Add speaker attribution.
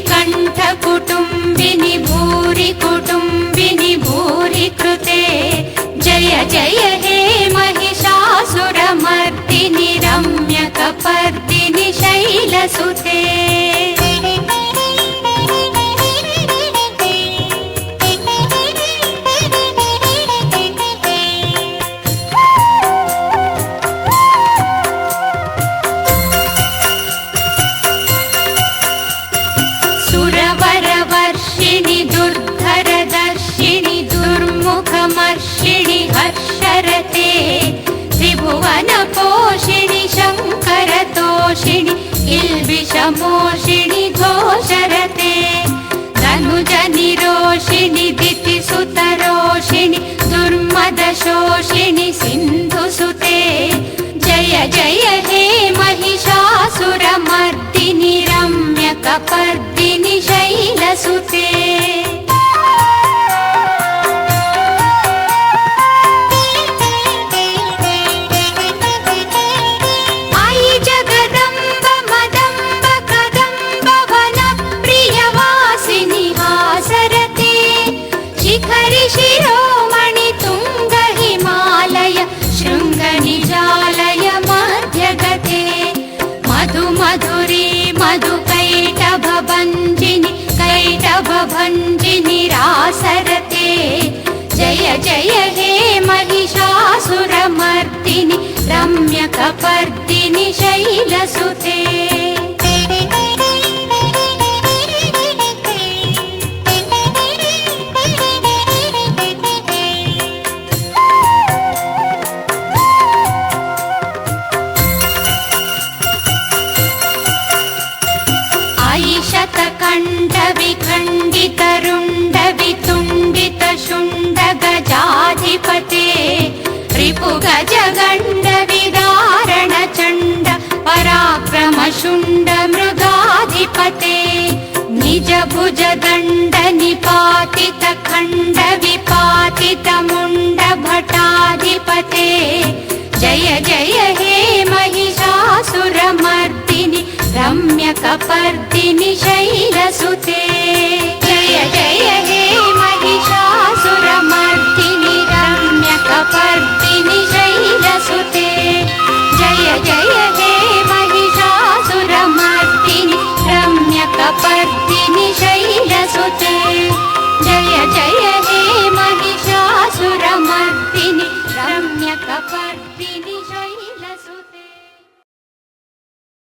Speaker 1: कंठ कुटुंबिनी भूरि कृते जय जय हे महिषासुरमर्दिनि रम्यकपर्दिनि शैलसुते मर्षिणि हर्षरते त्रिभुवनपोषिणि शङ्करतोषिणि किल्बिषमोषिणि घोषरते धनुजनिरोषिणि दितिसुतरोषिणि दुर्मदशोषिणि सिन्धुसुते जय जय हे महिषासुरमर्दिनि रम्यकपर्दिनि शैलसुते शिरोमणि तुंग हिमालय शृंगनिजालय मध्यगते मधु मधुरी मधु कैटभभञ्जिनि रासरते जय जय हे महिषासुरमर्दिनि रम्यकपर्दिनि शैलसुते शतकण्ड विखण्डित रुण्ड वितुण्डित शुण्ड गजाधिपते रिपुगज गण्ड विदारण चण्ड पराक्रम शुण्ड मृगाधिपते निज भुज दण्ड निपातित खण्ड विपातित मुण्ड भटाधिपते जय जय हे महिषासुरमर्दिनि रम्यकपर्दिनि शैलसुते जय जय हे महिषासुरमर्दिनि रम्यकपर्दिनि शैलसुते जय जय हे महिषासुरमर्दिनि रम्यकपर्दिनि शैलसुते जय जय हे महिषासुरमर्दिनि रम्यकपर्दिनि